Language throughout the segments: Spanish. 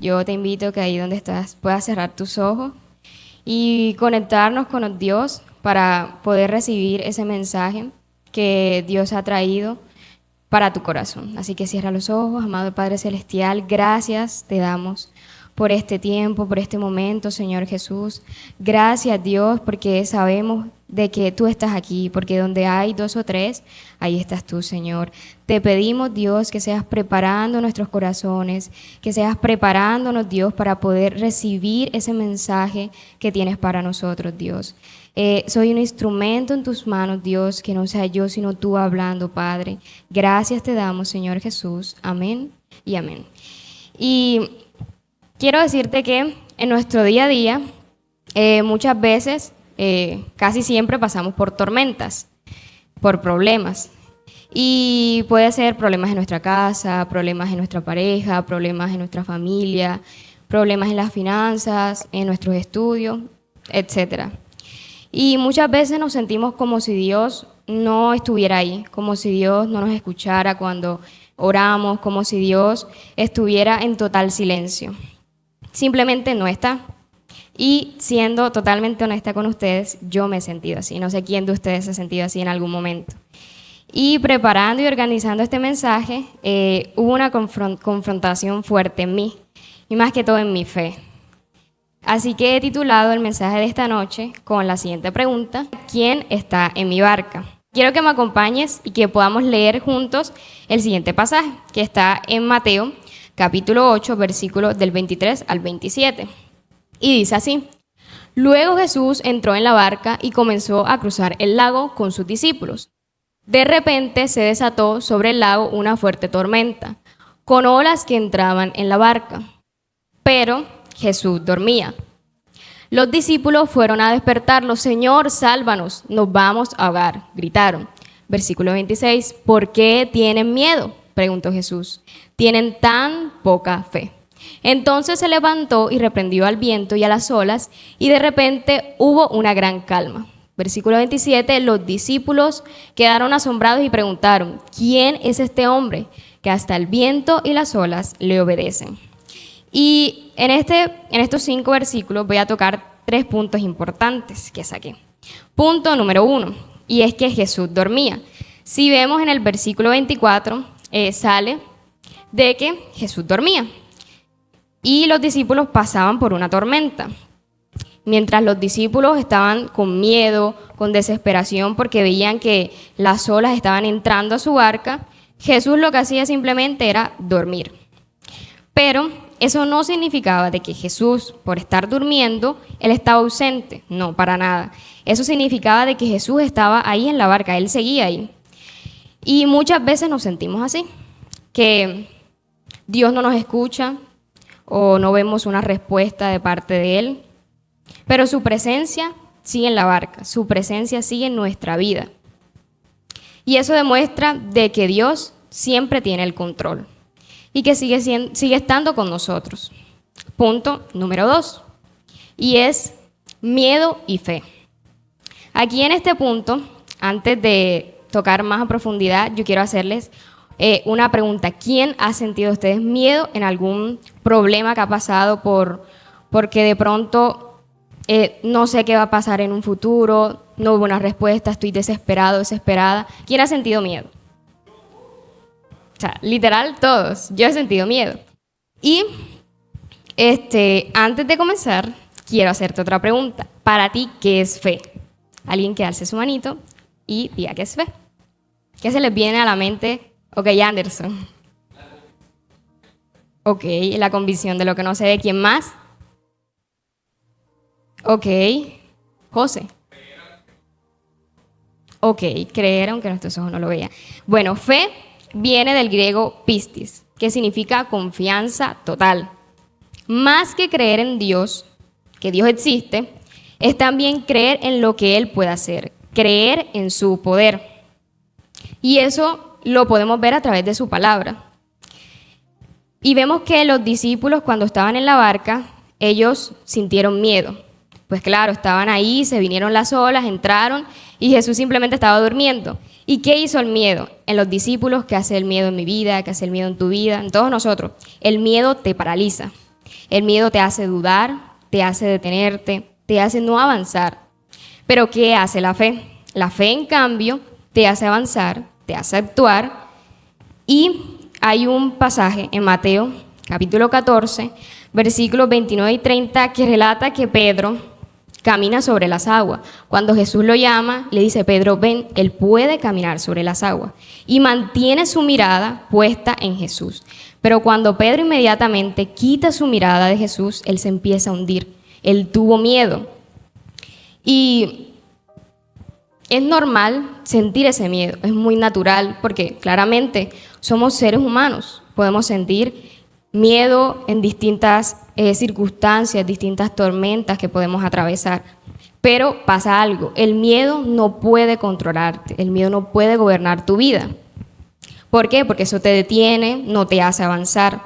yo te invito que ahí donde estás puedas cerrar tus ojos y conectarnos con Dios para poder recibir ese mensaje que Dios ha traído para tu corazón. Así que cierra los ojos, amado Padre Celestial, gracias te damos por este tiempo, por este momento, Señor Jesús. Gracias, Dios, porque sabemos de que tú estás aquí, porque donde hay 2 o 3, ahí estás tú, Señor. Te pedimos, Dios, que seas preparando nuestros corazones, que seas preparándonos, Dios, para poder recibir ese mensaje que tienes para nosotros, Dios. Soy un instrumento en tus manos, Dios, que no sea yo, sino tú hablando, Padre. Gracias te damos, Señor Jesús. Amén y amén. Y quiero decirte que en nuestro día a día, muchas veces, casi siempre pasamos por tormentas, por problemas. Y puede ser problemas en nuestra casa, problemas en nuestra pareja, problemas en nuestra familia, problemas en las finanzas, en nuestros estudios, etcétera. Y muchas veces nos sentimos como si Dios no estuviera ahí, como si Dios no nos escuchara cuando oramos, como si Dios estuviera en total silencio. Simplemente no está. Y siendo totalmente honesta con ustedes, yo me he sentido así. No sé quién de ustedes se ha sentido así en algún momento. Y preparando y organizando este mensaje, hubo una confrontación fuerte en mí, y más que todo en mi fe. Así que he titulado el mensaje de esta noche con la siguiente pregunta: ¿quién está en mi barca? Quiero que me acompañes y que podamos leer juntos el siguiente pasaje, que está en Mateo, capítulo 8, versículos del 23 al 27. Y dice así: Luego Jesús entró en la barca y comenzó a cruzar el lago con sus discípulos. De repente se desató sobre el lago una fuerte tormenta, con olas que entraban en la barca. Pero Jesús dormía. Los discípulos fueron a despertarlo. Señor, sálvanos, nos vamos a ahogar, gritaron. Versículo 26, ¿por qué tienen miedo?, preguntó Jesús. Tienen tan poca fe. Entonces se levantó y reprendió al viento y a las olas, y de repente hubo una gran calma. Versículo 27, los discípulos quedaron asombrados y preguntaron, ¿quién es este hombre que hasta el viento y las olas le obedecen? Y en estos 5 versículos voy a tocar 3 puntos importantes que saqué. Punto número 1, y es que Jesús dormía. Si vemos en el versículo 24, sale de que Jesús dormía y los discípulos pasaban por una tormenta. Mientras los discípulos estaban con miedo, con desesperación, porque veían que las olas estaban entrando a su barca, Jesús lo que hacía simplemente era dormir. Pero eso no significaba de que Jesús, por estar durmiendo, él estaba ausente. No, para nada. Eso significaba de que Jesús estaba ahí en la barca, él seguía ahí. Y muchas veces nos sentimos así, que Dios no nos escucha o no vemos una respuesta de parte de él. Pero su presencia sigue en la barca, su presencia sigue en nuestra vida. Y eso demuestra de que Dios siempre tiene el control y que sigue estando con nosotros. Punto número 2, y es miedo y fe. Aquí en este punto, antes de tocar más a profundidad, yo quiero hacerles una pregunta. ¿Quién ha sentido ustedes miedo en algún problema que ha pasado porque de pronto no sé qué va a pasar en un futuro, no hubo una respuesta, estoy desesperado, desesperada? ¿Quién ha sentido miedo? O sea, literal todos. Yo he sentido miedo. Y antes de comenzar, quiero hacerte otra pregunta. Para ti, ¿qué es fe? Alguien que alce su manito y diga qué es fe. ¿Qué se les viene a la mente? Ok, Anderson. Ok, la convicción de lo que no se ve. ¿Quién más? Ok, José. Ok, creer aunque nuestros ojos no lo vean. Bueno, fe viene del griego pistis, que significa confianza total. Más que creer en Dios, que Dios existe, es también creer en lo que Él puede hacer, creer en su poder. Y eso lo podemos ver a través de su palabra. Y vemos que los discípulos, cuando estaban en la barca, ellos sintieron miedo. Pues claro, estaban ahí, se vinieron las olas, entraron y Jesús simplemente estaba durmiendo. ¿Y qué hizo el miedo en los discípulos? ¿Qué hace el miedo en mi vida? ¿Qué hace el miedo en tu vida? En todos nosotros. El miedo te paraliza. El miedo te hace dudar, te hace detenerte, te hace no avanzar. Pero ¿qué hace la fe? La fe, en cambio, te hace avanzar, te hace actuar. Y hay un pasaje en Mateo, capítulo 14, versículos 29 y 30, que relata que Pedro camina sobre las aguas. Cuando Jesús lo llama, le dice: Pedro, ven, él puede caminar sobre las aguas. Y mantiene su mirada puesta en Jesús. Pero cuando Pedro inmediatamente quita su mirada de Jesús, él se empieza a hundir. Él tuvo miedo. Y es normal sentir ese miedo, es muy natural, porque claramente somos seres humanos, podemos sentir miedo en distintas circunstancias, distintas tormentas que podemos atravesar. Pero pasa algo, el miedo no puede controlarte, el miedo no puede gobernar tu vida. ¿Por qué? Porque eso te detiene, no te hace avanzar.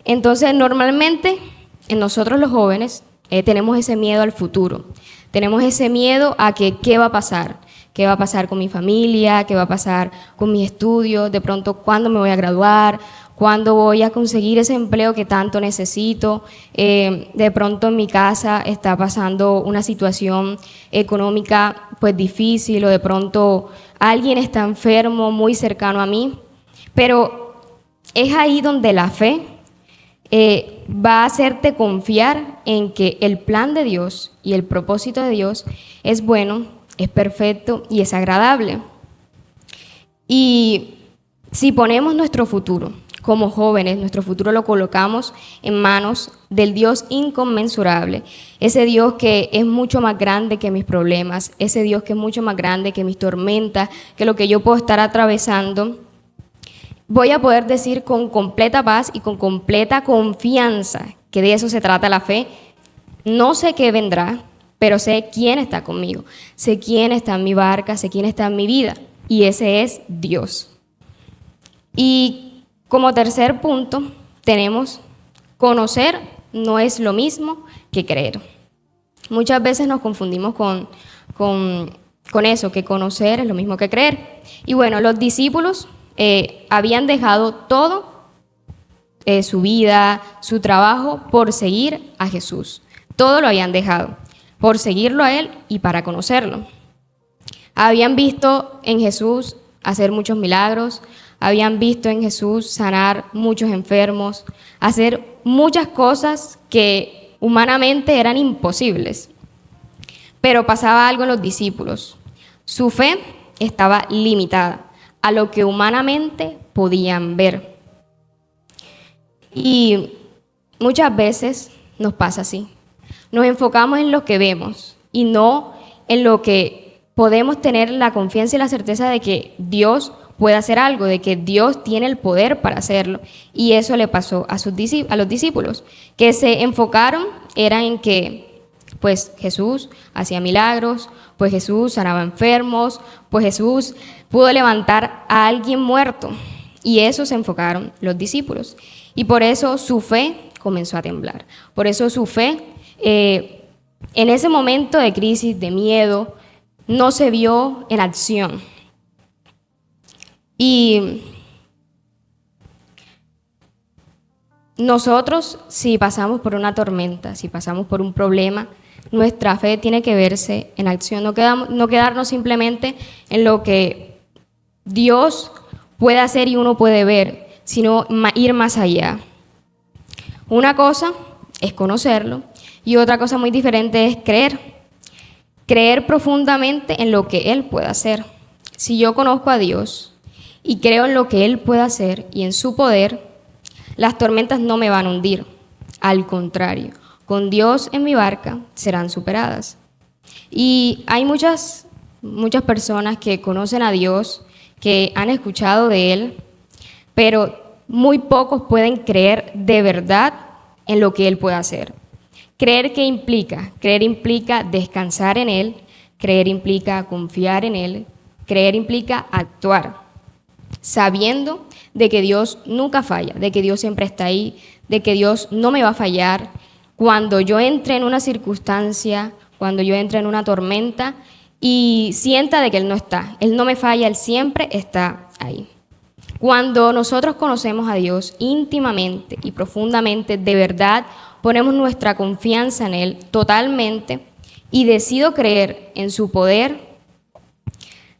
Entonces, normalmente, en nosotros los jóvenes, tenemos ese miedo al futuro. Tenemos ese miedo a que qué va a pasar. ¿Qué va a pasar con mi familia? ¿Qué va a pasar con mis estudios? De pronto, ¿cuándo me voy a graduar? ¿Cuándo voy a conseguir ese empleo que tanto necesito? De pronto en mi casa está pasando una situación económica pues difícil, o de pronto alguien está enfermo muy cercano a mí. Pero es ahí donde la fe va a hacerte confiar en que el plan de Dios y el propósito de Dios es bueno, es perfecto y es agradable. Y si ponemos nuestro futuro como jóvenes, nuestro futuro lo colocamos en manos del Dios inconmensurable, ese Dios que es mucho más grande que mis problemas, ese Dios que es mucho más grande que mis tormentas, que lo que yo puedo estar atravesando, voy a poder decir con completa paz y con completa confianza, que de eso se trata la fe: no sé qué vendrá, pero sé quién está conmigo, sé quién está en mi barca, sé quién está en mi vida, y ese es Dios. Y como tercer punto tenemos: conocer no es lo mismo que creer. Muchas veces nos confundimos con eso, que conocer es lo mismo que creer. Y bueno, los discípulos habían dejado todo, su vida, su trabajo, por seguir a Jesús. Todo lo habían dejado por seguirlo a Él y para conocerlo. Habían visto en Jesús hacer muchos milagros, habían visto en Jesús sanar muchos enfermos, hacer muchas cosas que humanamente eran imposibles. Pero pasaba algo en los discípulos: su fe estaba limitada a lo que humanamente podían ver. Y muchas veces nos pasa así. Nos enfocamos en lo que vemos y no en lo que podemos tener la confianza y la certeza de que Dios puede hacer algo, de que Dios tiene el poder para hacerlo. Y eso le pasó a los discípulos, que se enfocaron era en que pues Jesús hacía milagros, pues Jesús sanaba enfermos, pues Jesús pudo levantar a alguien muerto. Y eso se enfocaron los discípulos. Y por eso su fe comenzó a temblar. Por eso su fe, en ese momento de crisis, de miedo, no se vio en acción. Y nosotros, si pasamos por una tormenta, si pasamos por un problema, nuestra fe tiene que verse en acción, no quedarnos simplemente en lo que Dios puede hacer y uno puede ver, sino ir más allá. Una cosa es conocerlo y otra cosa muy diferente es creer profundamente en lo que Él puede hacer. Si yo conozco a Dios y creo en lo que Él puede hacer y en su poder, las tormentas no me van a hundir. Al contrario, con Dios en mi barca serán superadas. Y hay muchas personas que conocen a Dios, que han escuchado de Él, pero muy pocos pueden creer de verdad en lo que Él puede hacer. ¿Creer qué implica? Creer implica descansar en Él, creer implica confiar en Él, creer implica actuar, sabiendo de que Dios nunca falla, de que Dios siempre está ahí, de que Dios no me va a fallar. Cuando yo entre en una circunstancia, cuando yo entre en una tormenta y sienta de que Él no está, Él no me falla, Él siempre está ahí. Cuando nosotros conocemos a Dios íntimamente y profundamente, de verdad, ponemos nuestra confianza en Él totalmente y decido creer en su poder,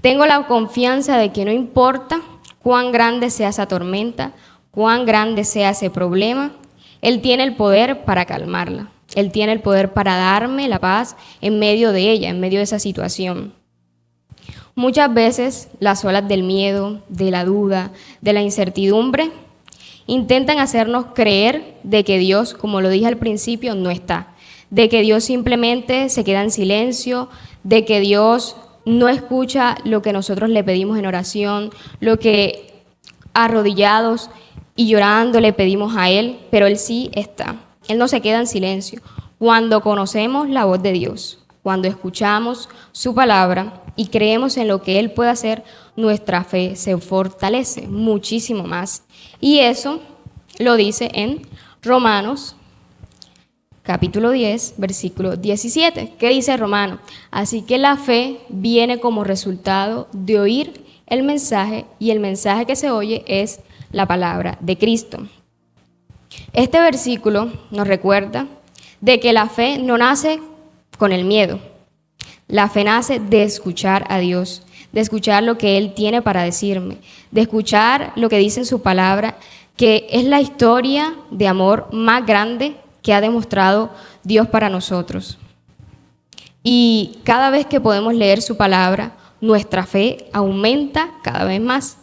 tengo la confianza de que no importa cuán grande sea esa tormenta, cuán grande sea ese problema, Él tiene el poder para calmarla. Él tiene el poder para darme la paz en medio de ella, en medio de esa situación. Muchas veces las olas del miedo, de la duda, de la incertidumbre, intentan hacernos creer de que Dios, como lo dije al principio, no está, de que Dios simplemente se queda en silencio, de que Dios no escucha lo que nosotros le pedimos en oración, lo que arrodillados y llorando le pedimos a Él, pero Él sí está. Él no se queda en silencio. Cuando conocemos la voz de Dios, cuando escuchamos su palabra y creemos en lo que Él puede hacer, nuestra fe se fortalece muchísimo más. Y eso lo dice en Romanos capítulo 10, versículo 17. ¿Qué dice Romanos? Así que la fe viene como resultado de oír el mensaje, y el mensaje que se oye es la palabra de Cristo. Este versículo nos recuerda de que la fe no nace con el miedo. La fe nace de escuchar a Dios, de escuchar lo que Él tiene para decirme, de escuchar lo que dice en su palabra, que es la historia de amor más grande que ha demostrado Dios para nosotros. Y cada vez que podemos leer su palabra, nuestra fe aumenta cada vez más.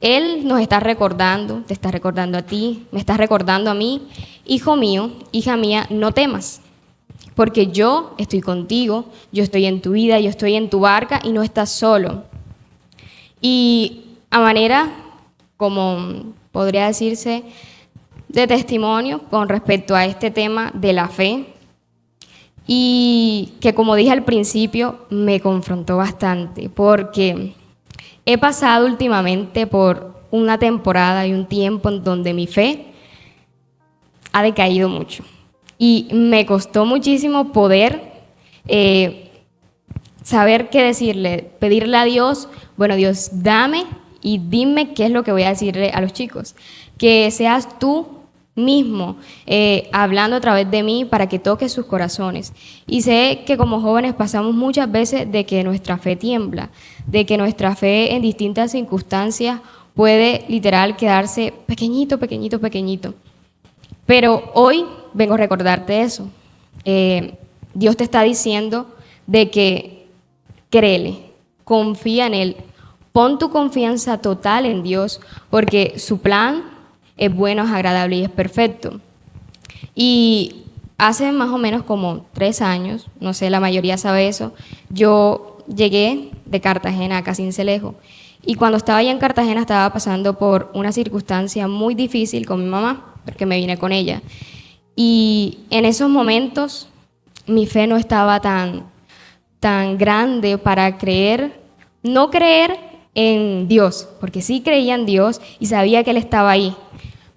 Él nos está recordando, te está recordando a ti, me está recordando a mí, hijo mío, hija mía, no temas, porque yo estoy contigo, yo estoy en tu vida, yo estoy en tu barca y no estás solo. Y a manera, como podría decirse, de testimonio con respecto a este tema de la fe, y que como dije al principio, me confrontó bastante, porque he pasado últimamente por una temporada y un tiempo en donde mi fe ha decaído mucho. Y me costó muchísimo poder saber qué decirle, pedirle a Dios, bueno, Dios, dame y dime qué es lo que voy a decirle a los chicos. Que seas tú mismo hablando a través de mí para que toques sus corazones. Y sé que como jóvenes pasamos muchas veces de que nuestra fe tiembla, de que nuestra fe en distintas circunstancias puede literal quedarse pequeñito, pequeñito, pequeñito. Pero hoy vengo a recordarte eso. Dios te está diciendo de que créele, confía en Él, pon tu confianza total en Dios, porque su plan es bueno, es agradable y es perfecto. Y hace más o menos como 3 años, no sé, la mayoría sabe eso, yo llegué de Cartagena a Cincelejo. Y cuando estaba allá en Cartagena estaba pasando por una circunstancia muy difícil con mi mamá, porque me vine con ella. Y en esos momentos mi fe no estaba tan grande para creer, no creer en Dios, porque sí creía en Dios y sabía que Él estaba ahí,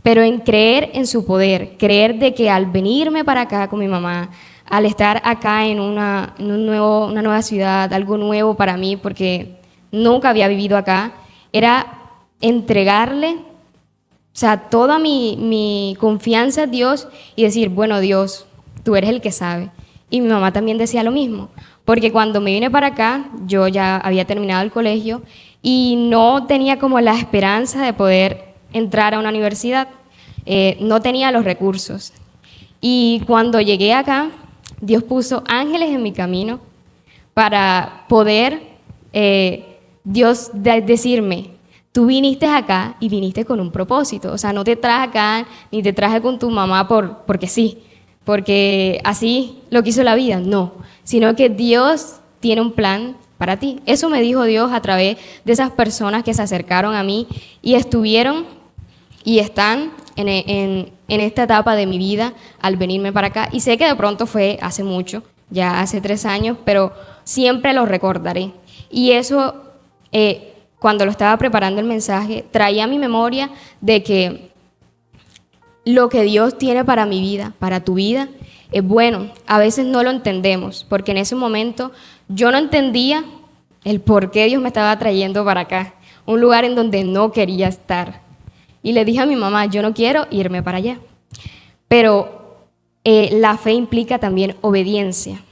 pero en creer en su poder, creer de que al venirme para acá con mi mamá, al estar acá en una nueva ciudad, algo nuevo para mí, porque nunca había vivido acá, era entregarle, o sea, toda mi confianza en Dios y decir, bueno, Dios, tú eres el que sabe. Y mi mamá también decía lo mismo, porque cuando me vine para acá, yo ya había terminado el colegio y no tenía como la esperanza de poder entrar a una universidad, no tenía los recursos. Y cuando llegué acá, Dios puso ángeles en mi camino para poder, decirme, tú viniste acá y viniste con un propósito. O sea, no te traje acá ni te traje con tu mamá porque sí, porque así lo quiso la vida, no, sino que Dios tiene un plan para ti. Eso me dijo Dios a través de esas personas que se acercaron a mí y estuvieron y están en esta etapa de mi vida al venirme para acá. Y sé que de pronto fue hace mucho, ya hace 3 años, pero siempre lo recordaré. Y eso, cuando lo estaba preparando el mensaje, traía a mi memoria de que lo que Dios tiene para mi vida, para tu vida, es bueno. A veces no lo entendemos, porque en ese momento yo no entendía el por qué Dios me estaba trayendo para acá, un lugar en donde no quería estar. Y le dije a mi mamá, yo no quiero irme para allá. Pero la fe implica también obediencia,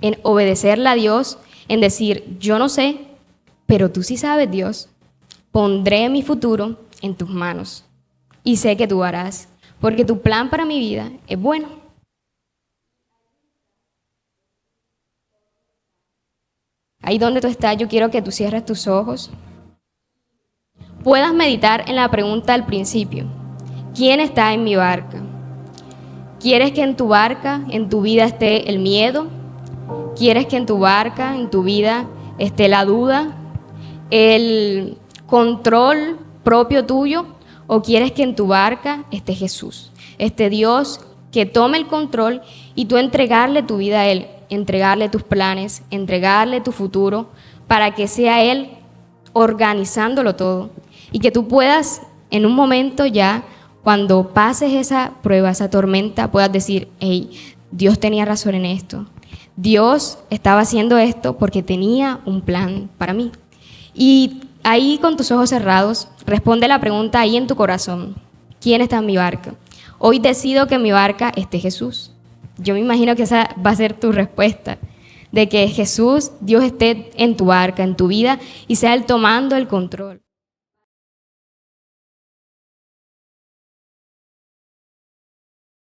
en obedecerle a Dios, en decir, yo no sé, pero tú sí sabes, Dios, pondré mi futuro en tus manos y sé que tú harás, porque tu plan para mi vida es bueno. Ahí donde tú estás, yo quiero que tú cierres tus ojos, puedas meditar en la pregunta del principio. ¿Quién está en mi barca? ¿Quieres que en tu barca, en tu vida esté el miedo? ¿Quieres que en tu barca, en tu vida, esté la duda, el control propio tuyo? ¿O quieres que en tu barca esté Jesús, este Dios que tome el control y tú entregarle tu vida a Él, entregarle tus planes, entregarle tu futuro, para que sea Él organizándolo todo y que tú puedas en un momento ya, cuando pases esa prueba, esa tormenta, puedas decir, hey, Dios tenía razón en esto. Dios estaba haciendo esto porque tenía un plan para mí. Y ahí con tus ojos cerrados, responde la pregunta ahí en tu corazón. ¿Quién está en mi barca? Hoy decido que en mi barca esté Jesús. Yo me imagino que esa va a ser tu respuesta, de que Jesús, Dios esté en tu barca, en tu vida, y sea Él tomando el control.